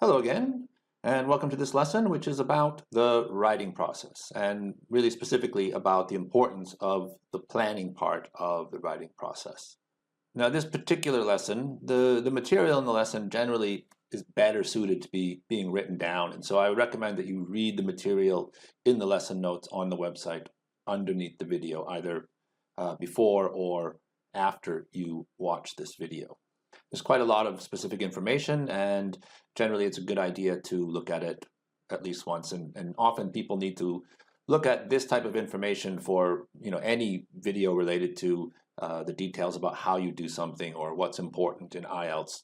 Hello again, and welcome to this lesson, which is about the writing process, and really specifically about the importance of the planning part of the writing process. Now, this particular lesson, the material in the lesson generally is better suited to be being written down, and so I would recommend that you read the material in the lesson notes on the website underneath the video, either before or after you watch this video. There's quite a lot of specific information, and generally it's a good idea to look at it at least once. And often people need to look at this type of information for any video related to the details about how you do something or what's important in IELTS,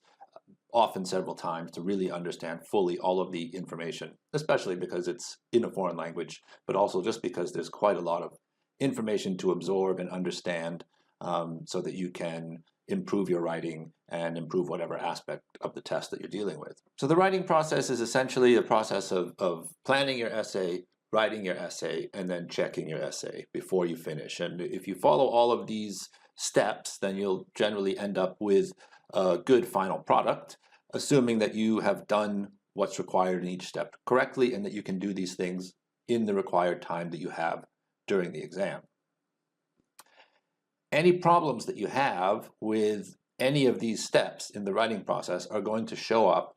often several times, to really understand fully all of the information, especially because it's in a foreign language, but also just because there's quite a lot of information to absorb and understand, so that you can improve your writing and improve whatever aspect of the test that you're dealing with. So the writing process is essentially a process of planning your essay, writing your essay, and then checking your essay before you finish. And if you follow all of these steps, then you'll generally end up with a good final product, assuming that you have done what's required in each step correctly and that you can do these things in the required time that you have during the exam. Any problems that you have with any of these steps in the writing process are going to show up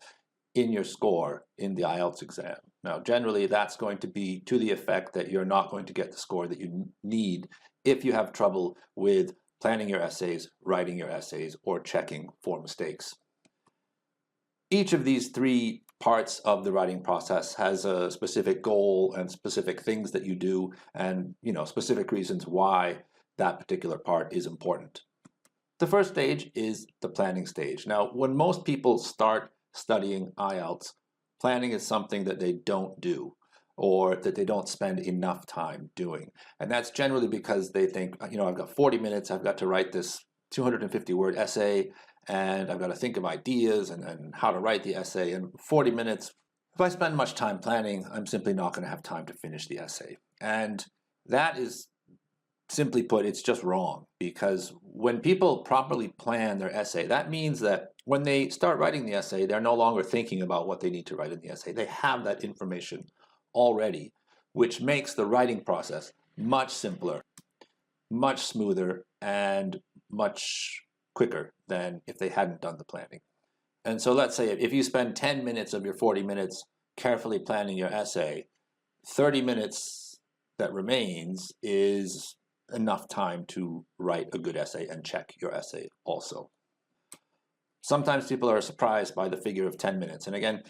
in your score in the IELTS exam. Now, generally, that's going to be to the effect that you're not going to get the score that you need if you have trouble with planning your essays, writing your essays, or checking for mistakes. Each of these three parts of the writing process has a specific goal and specific things that you do, and specific reasons why that particular part is important. The first stage is the planning stage. Now, when most people start studying IELTS, planning is something that they don't do or that they don't spend enough time doing. And that's generally because they think, I've got 40 minutes, I've got to write this 250-word essay, and I've got to think of ideas and how to write the essay. And 40 minutes, if I spend much time planning, I'm simply not going to have time to finish the essay. And that is, simply put, it's just wrong, because when people properly plan their essay, that means that when they start writing the essay, they're no longer thinking about what they need to write in the essay. They have that information already, which makes the writing process much simpler, much smoother, and much quicker than if they hadn't done the planning. And so let's say if you spend 10 minutes of your 40 minutes carefully planning your essay, 30 minutes that remains is enough time to write a good essay and check your essay also. Sometimes people are surprised by the figure of 10 minutes. And again,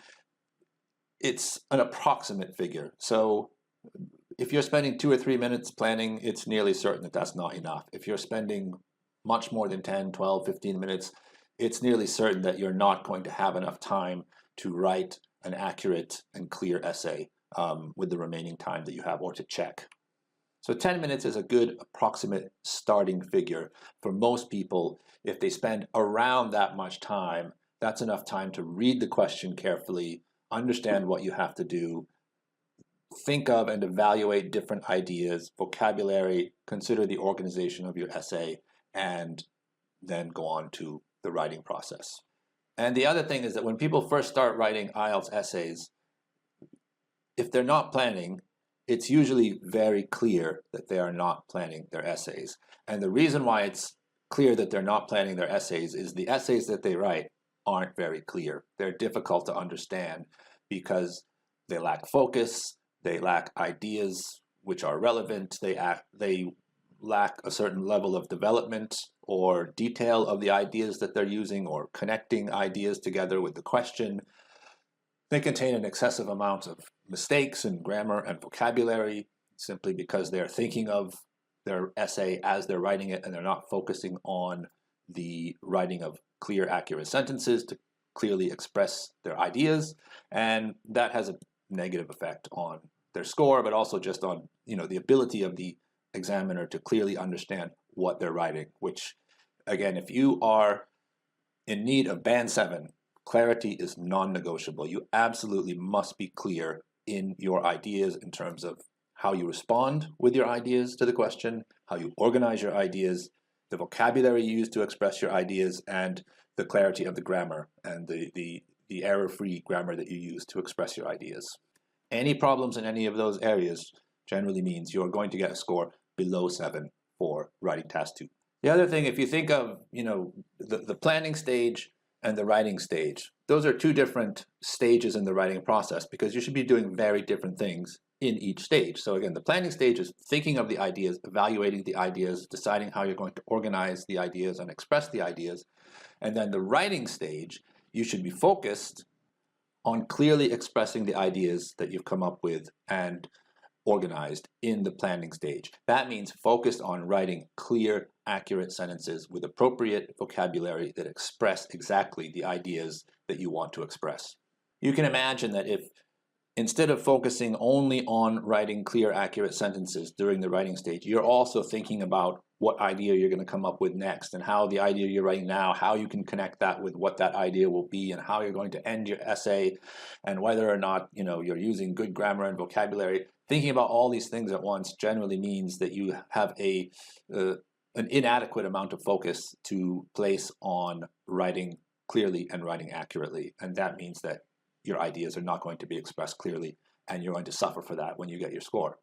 it's an approximate figure. So if you're spending 2 or 3 minutes planning, it's nearly certain that that's not enough. If you're spending much more than 10, 12, 15 minutes, it's nearly certain that you're not going to have enough time to write an accurate and clear essay with the remaining time that you have, or to check. So 10 minutes is a good approximate starting figure for most people. If they spend around that much time, that's enough time to read the question carefully, understand what you have to do, think of and evaluate different ideas, vocabulary, consider the organization of your essay, and then go on to the writing process. And the other thing is that when people first start writing IELTS essays, if they're not planning, it's usually very clear that they are not planning their essays. And the reason why it's clear that they're not planning their essays is the essays that they write aren't very clear. They're difficult to understand because they lack focus, they lack ideas which are relevant, they lack a certain level of development or detail of the ideas that they're using, or connecting ideas together with the question. They contain an excessive amount of mistakes in grammar and vocabulary, simply because they're thinking of their essay as they're writing it, and they're not focusing on the writing of clear, accurate sentences to clearly express their ideas. And that has a negative effect on their score, but also just on the ability of the examiner to clearly understand what they're writing, which, again, if you are in need of band 7, clarity is non-negotiable. You absolutely must be clear in your ideas in terms of how you respond with your ideas to the question, how you organize your ideas, the vocabulary you use to express your ideas, and the clarity of the grammar and the the error-free grammar that you use to express your ideas. Any problems in any of those areas generally means you're going to get a score below 7 for writing task 2. The other thing, if you think of, the planning stage and the writing stage, those are two different stages in the writing process because you should be doing very different things in each stage. So again, the planning stage is thinking of the ideas, evaluating the ideas, deciding how you're going to organize the ideas and express the ideas. And then the writing stage, you should be focused on clearly expressing the ideas that you've come up with and organized in the planning stage. That means focused on writing clear, accurate sentences with appropriate vocabulary that express exactly the ideas that you want to express. You can imagine that if instead of focusing only on writing clear, accurate sentences during the writing stage, you're also thinking about what idea you're going to come up with next and how the idea you're writing now, how you can connect that with what that idea will be and how you're going to end your essay and whether or not you're using good grammar and vocabulary. Thinking about all these things at once generally means that you have an inadequate amount of focus to place on writing clearly and writing accurately. And that means that your ideas are not going to be expressed clearly and you're going to suffer for that when you get your score.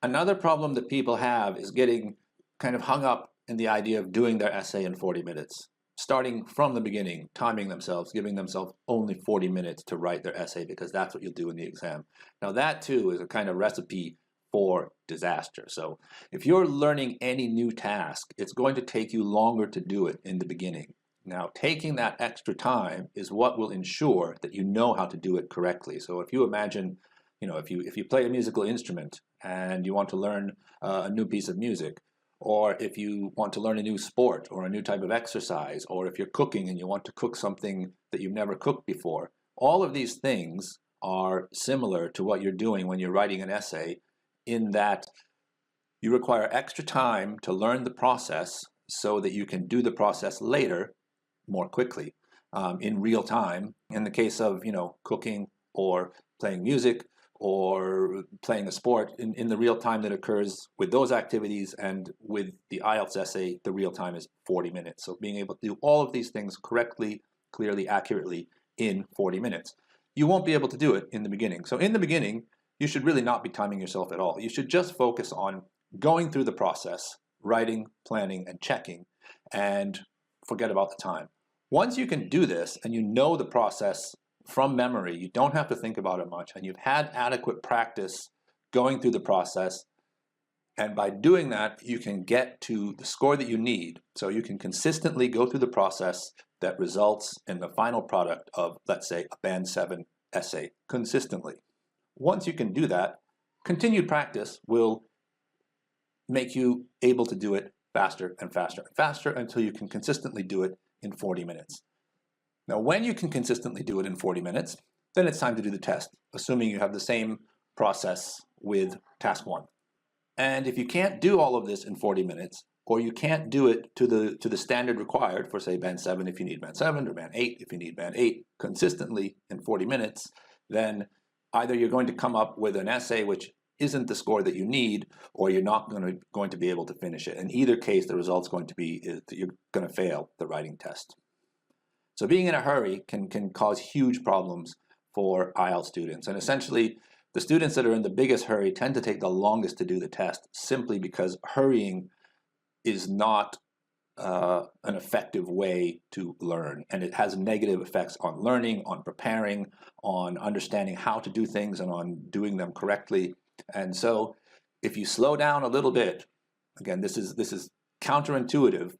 Another problem that people have is getting kind of hung up in the idea of doing their essay in 40 minutes. Starting from the beginning, timing themselves, giving themselves only 40 minutes to write their essay because that's what you'll do in the exam. Now that too is a kind of recipe for disaster. So if you're learning any new task, it's going to take you longer to do it in the beginning. Now taking that extra time is what will ensure that you know how to do it correctly. So if you imagine, if you play a musical instrument and you want to learn a new piece of music, or if you want to learn a new sport or a new type of exercise, or if you're cooking and you want to cook something that you've never cooked before, all of these things are similar to what you're doing when you're writing an essay in that you require extra time to learn the process so that you can do the process later more quickly in real time. In the case of, cooking or playing music, or playing a sport, in the real time that occurs with those activities and with the IELTS essay, the real time is 40 minutes. So being able to do all of these things correctly, clearly, accurately in 40 minutes. You won't be able to do it in the beginning. So in the beginning, you should really not be timing yourself at all. You should just focus on going through the process, writing, planning, and checking, and forget about the time. Once you can do this and you know the process from memory, you don't have to think about it much, and you've had adequate practice going through the process, and by doing that, you can get to the score that you need, so you can consistently go through the process that results in the final product of, let's say, a Band 7 essay consistently. Once you can do that, continued practice will make you able to do it faster and faster and faster until you can consistently do it in 40 minutes. Now, when you can consistently do it in 40 minutes, then it's time to do the test, assuming you have the same process with task 1. And if you can't do all of this in 40 minutes, or you can't do it to the standard required for, say, Band 7 if you need Band 7, or Band 8 if you need Band 8 consistently in 40 minutes, then either you're going to come up with an essay which isn't the score that you need, or you're not going to be able to finish it. In either case, the result's going to be is that you're going to fail the writing test. So being in a hurry can cause huge problems for IELTS students. And essentially, the students that are in the biggest hurry tend to take the longest to do the test simply because hurrying is not an effective way to learn. And it has negative effects on learning, on preparing, on understanding how to do things, and on doing them correctly. And so if you slow down a little bit, again, this is counterintuitive,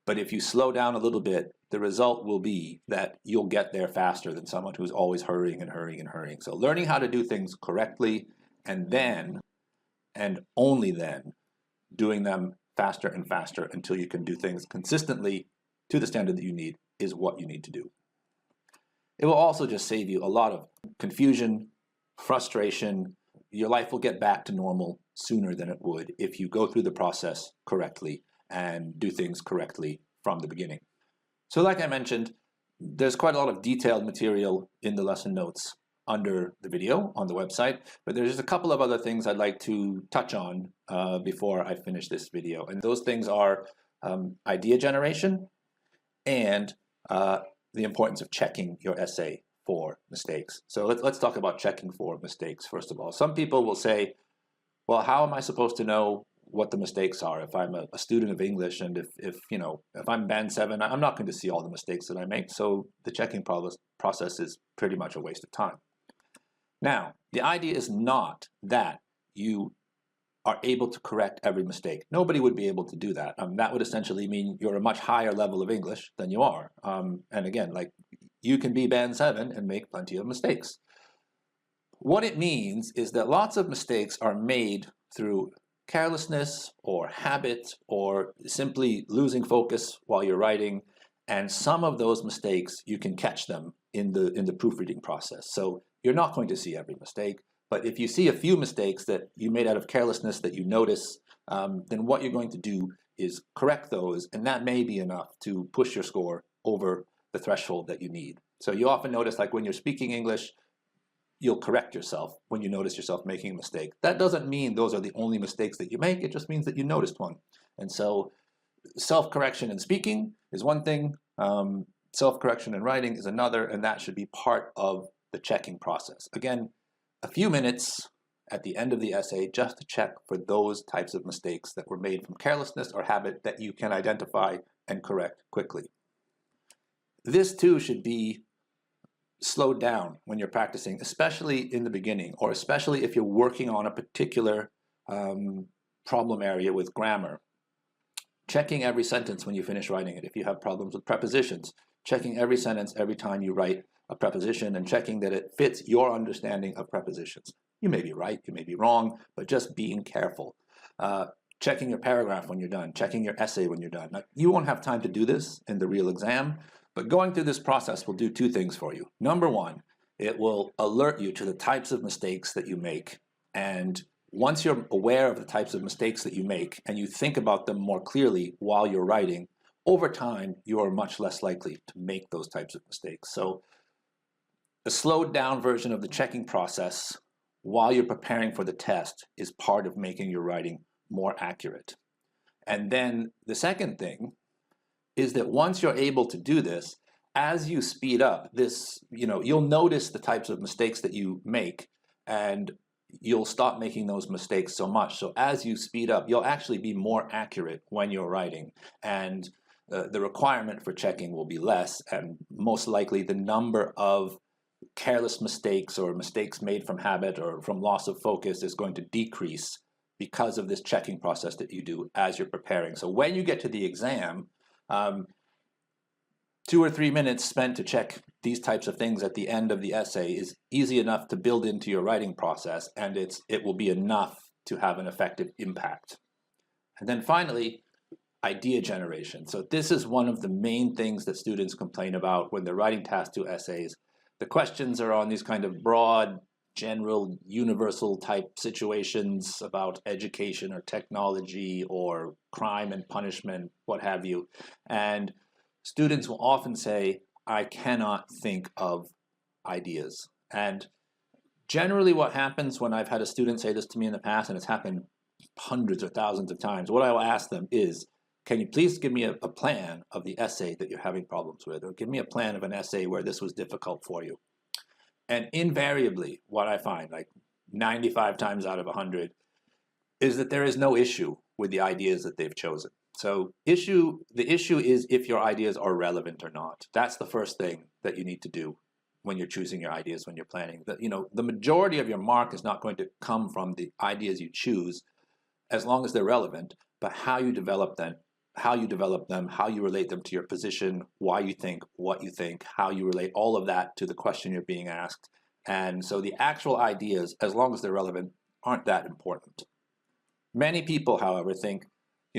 but if you slow down a little bit, the result will be that you'll get there faster than someone who's always hurrying and hurrying and hurrying. So learning how to do things correctly, and then, and only then, doing them faster and faster until you can do things consistently to the standard that you need is what you need to do. It will also just save you a lot of confusion, frustration. Your life will get back to normal sooner than it would if you go through the process correctly and do things correctly from the beginning. So like I mentioned, there's quite a lot of detailed material in the lesson notes under the video on the website, but there's just a couple of other things I'd like to touch on before I finish this video. And those things are idea generation and the importance of checking your essay for mistakes. So let's talk about checking for mistakes first of all. Some people will say, well, how am I supposed to know what the mistakes are if I'm a student of English, and if I'm band 7, I'm not going to see all the mistakes that I make, so the checking process is pretty much a waste of time. Now, the idea is not that you are able to correct every mistake. Nobody would be able to do that. That would essentially mean you're a much higher level of English than you are. And again, like, you can be band 7 and make plenty of mistakes. What it means is that lots of mistakes are made through carelessness or habit or simply losing focus while you're writing, and some of those mistakes you can catch them in the proofreading process. So you're not going to see every mistake, but if you see a few mistakes that you made out of carelessness that you notice, then what you're going to do is correct those, and that may be enough to push your score over the threshold that you need. So you often notice, like when you're speaking English, you'll correct yourself when you notice yourself making a mistake. That doesn't mean those are the only mistakes that you make, it just means that you noticed one. And so self-correction in speaking is one thing, self-correction in writing is another, and that should be part of the checking process. Again, a few minutes at the end of the essay just to check for those types of mistakes that were made from carelessness or habit that you can identify and correct quickly. This too should be slowed down when you're practicing, especially in the beginning, or especially if you're working on a particular problem area with grammar. Checking every sentence when you finish writing it. If you have problems with prepositions, checking every sentence every time you write a preposition and checking that it fits your understanding of prepositions. You may be right, you may be wrong, but just being careful. Checking your paragraph when you're done, checking your essay when you're done. Now, you won't have time to do this in the real exam, but going through this process will do two things for you. Number one, it will alert you to the types of mistakes that you make. And once you're aware of the types of mistakes that you make and you think about them more clearly while you're writing, over time, you are much less likely to make those types of mistakes. So a slowed down version of the checking process while you're preparing for the test is part of making your writing more accurate. And then the second thing is that once you're able to do this, as you speed up this, you'll notice the types of mistakes that you make, and you'll stop making those mistakes so much. So as you speed up, you'll actually be more accurate when you're writing, and the requirement for checking will be less, and most likely the number of careless mistakes or mistakes made from habit or from loss of focus is going to decrease because of this checking process that you do as you're preparing. So when you get to the exam, 2 or 3 minutes spent to check these types of things at the end of the essay is easy enough to build into your writing process, and it will be enough to have an effective impact. And then finally, idea generation. So this is one of the main things that students complain about when they're writing task 2 essays. The questions are on these kind of broad, general, universal type situations about education or technology or crime and punishment, what have you. And students will often say, I cannot think of ideas. And generally what happens when I've had a student say this to me in the past, and it's happened hundreds or thousands of times, what I will ask them is, can you please give me a plan of the essay that you're having problems with, or give me a plan of an essay where this was difficult for you? And invariably, what I find, like 95 times out of 100, is that there is no issue with the ideas that they've chosen. So the issue is if your ideas are relevant or not. That's the first thing that you need to do when you're choosing your ideas, when you're planning. The majority of your mark is not going to come from the ideas you choose, as long as they're relevant, but how you develop them, how you relate them to your position, why you think, what you think, how you relate all of that to the question you're being asked. And so the actual ideas, as long as they're relevant, aren't that important. Many people, however, think,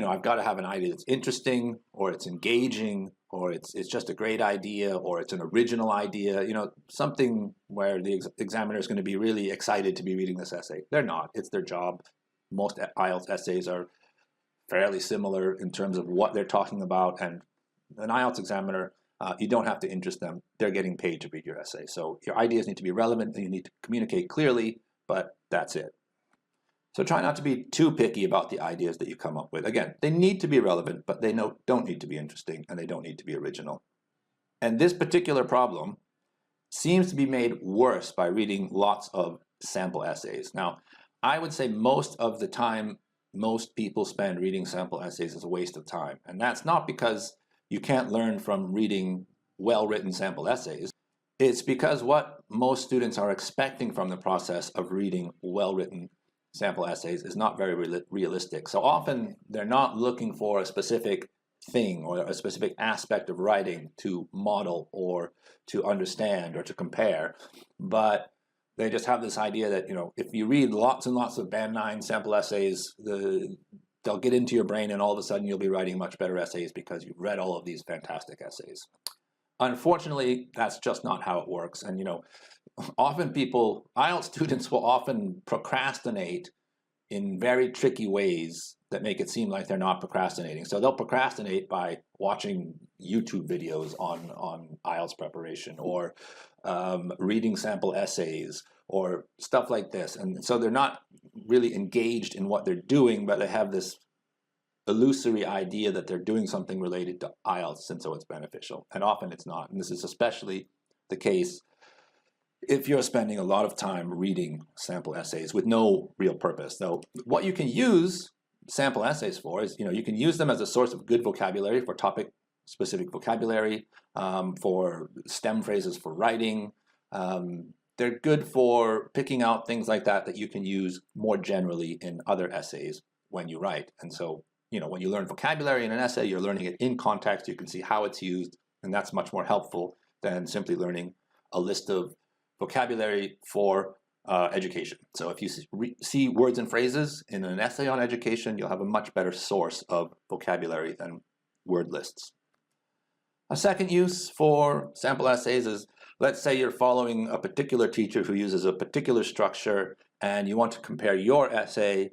I've got to have an idea that's interesting, or it's engaging, or it's just a great idea, or it's an original idea, something where the examiner is going to be really excited to be reading this essay. They're not. It's their job. Most IELTS essays are fairly similar in terms of what they're talking about, and an IELTS examiner, you don't have to interest them. They're getting paid to read your essay. So your ideas need to be relevant, and you need to communicate clearly, but that's it. So try not to be too picky about the ideas that you come up with. Again, they need to be relevant, but they don't need to be interesting, and they don't need to be original. And this particular problem seems to be made worse by reading lots of sample essays. Now, I would say most of the time, most people spend reading sample essays as a waste of time. And that's not because you can't learn from reading well-written sample essays. It's because what most students are expecting from the process of reading well-written sample essays is not very realistic. So often they're not looking for a specific thing or a specific aspect of writing to model or to understand or to compare, but they just have this idea that, if you read lots and lots of Band 9 sample essays, they'll get into your brain and all of a sudden you'll be writing much better essays because you've read all of these fantastic essays. Unfortunately, that's just not how it works. And often IELTS students will often procrastinate in very tricky ways that make it seem like they're not procrastinating. So they'll procrastinate by watching YouTube videos on IELTS preparation or reading sample essays or stuff like this. And so they're not really engaged in what they're doing, but they have this illusory idea that they're doing something related to IELTS, and so it's beneficial. And often it's not. And this is especially the case if you're spending a lot of time reading sample essays with no real purpose. So what you can use sample essays for is, you can use them as a source of good vocabulary, for topic-specific vocabulary, for stem phrases for writing. They're good for picking out things like that you can use more generally in other essays when you write. And so, when you learn vocabulary in an essay, you're learning it in context. You can see how it's used, and that's much more helpful than simply learning a list of vocabulary for education. So if you see words and phrases in an essay on education, you'll have a much better source of vocabulary than word lists. A second use for sample essays is, let's say you're following a particular teacher who uses a particular structure and you want to compare your essay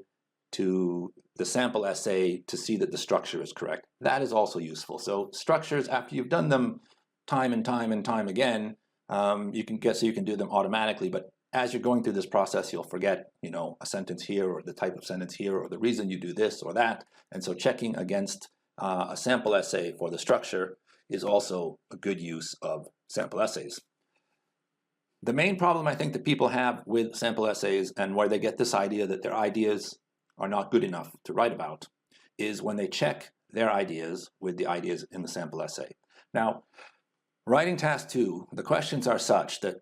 to the sample essay to see that the structure is correct. That is also useful. So structures, after you've done them time and time and time again, you can do them automatically, but as you're going through this process, you'll forget, a sentence here or the type of sentence here or the reason you do this or that. And so checking against a sample essay for the structure is also a good use of sample essays. The main problem I think that people have with sample essays, and where they get this idea that their ideas are not good enough to write about, is when they check their ideas with the ideas in the sample essay. Now, writing task 2, the questions are such that,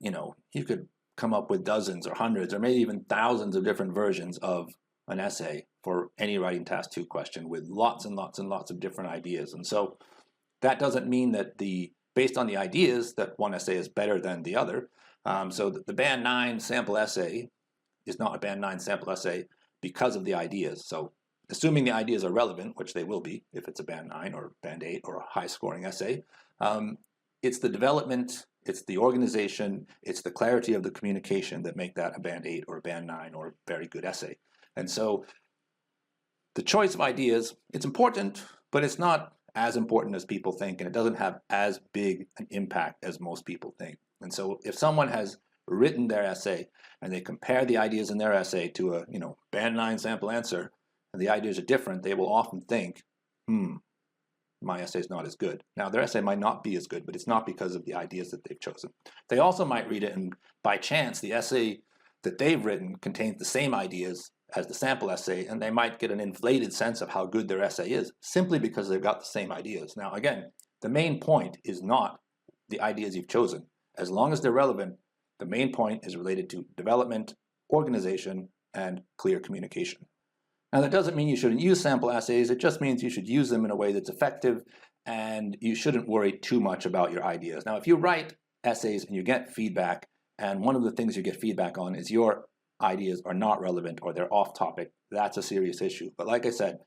you could come up with dozens or hundreds or maybe even thousands of different versions of an essay for any writing task 2 question with lots and lots and lots of different ideas. And so that doesn't mean that based on the ideas that one essay is better than the other. So the Band 9 sample essay is not a Band 9 sample essay because of the ideas. So assuming the ideas are relevant, which they will be if it's a Band 9 or Band 8 or a high-scoring essay, it's the development, it's the organization, it's the clarity of the communication that make that a Band 8 or a Band 9 or a very good essay. And so the choice of ideas, it's important, but it's not as important as people think, and it doesn't have as big an impact as most people think. And so if someone has written their essay and they compare the ideas in their essay to a Band 9 sample answer, and the ideas are different, they will often think, my essay is not as good. Now, their essay might not be as good, but it's not because of the ideas that they've chosen. They also might read it, and by chance, the essay that they've written contains the same ideas as the sample essay, and they might get an inflated sense of how good their essay is simply because they've got the same ideas. Now, again, the main point is not the ideas you've chosen. As long as they're relevant, the main point is related to development, organization, and clear communication. Now, that doesn't mean you shouldn't use sample essays. It just means you should use them in a way that's effective, and you shouldn't worry too much about your ideas. Now, if you write essays and you get feedback, and one of the things you get feedback on is your ideas are not relevant or they're off topic, that's a serious issue. But like I said,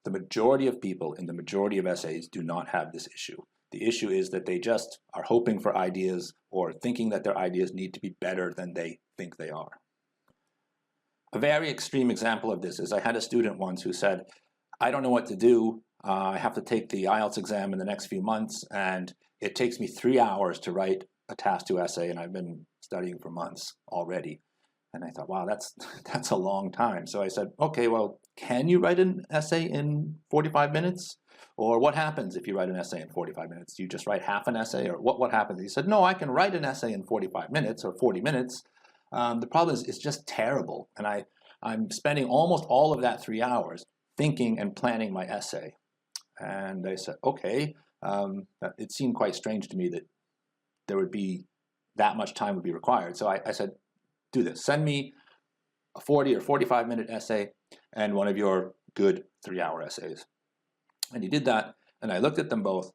the majority of people in the majority of essays do not have this issue. The issue is that they just are hoping for ideas or thinking that their ideas need to be better than they think they are. A very extreme example of this is I had a student once who said, I don't know what to do. I have to take the IELTS exam in the next few months, and it takes me 3 hours to write a task 2 essay, and I've been studying for months already. And I thought, wow, that's a long time. So I said, okay, well, can you write an essay in 45 minutes? Or what happens if you write an essay in 45 minutes? Do you just write half an essay, or what happens? He said, no, I can write an essay in 45 minutes or 40 minutes. The problem is it's just terrible. And I'm spending almost all of that 3 hours thinking and planning my essay. And I said, okay, it seemed quite strange to me that there would be that much time would be required. So I said, do this. Send me a 40 or 45 minute essay and one of your good 3-hour essays. And he did that, and I looked at them both,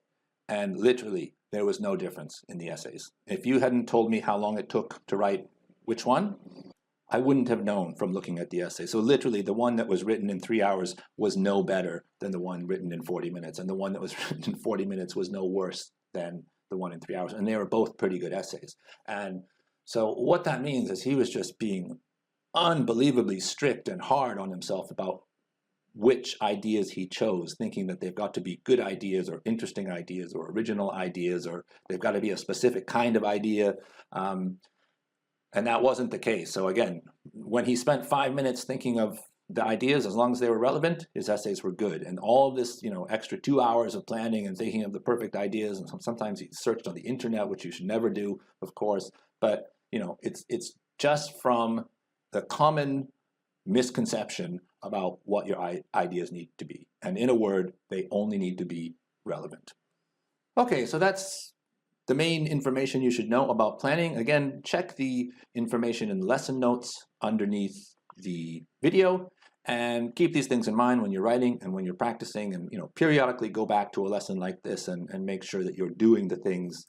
and literally there was no difference in the essays. If you hadn't told me how long it took to write which one, I wouldn't have known from looking at the essay. So literally the one that was written in 3 hours was no better than the one written in 40 minutes, and the one that was written in 40 minutes was no worse than the one in 3 hours. And they were both pretty good essays. And so what that means is he was just being unbelievably strict and hard on himself about which ideas he chose, thinking that they've got to be good ideas or interesting ideas or original ideas, or they've got to be a specific kind of idea. And that wasn't the case. So again, when he spent 5 minutes thinking of the ideas, as long as they were relevant, his essays were good. And all this, extra 2 hours of planning and thinking of the perfect ideas, and sometimes he searched on the internet, which you should never do, of course. But it's just from the common misconception about what your ideas need to be. And in a word, they only need to be relevant. Okay, so that's the main information you should know about planning. Again, check the information in the lesson notes underneath the video, and keep these things in mind when you're writing and when you're practicing, and periodically go back to a lesson like this and make sure that you're doing the things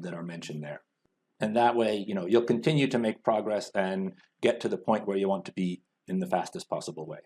that are mentioned there. And that way, you'll continue to make progress and get to the point where you want to be in the fastest possible way.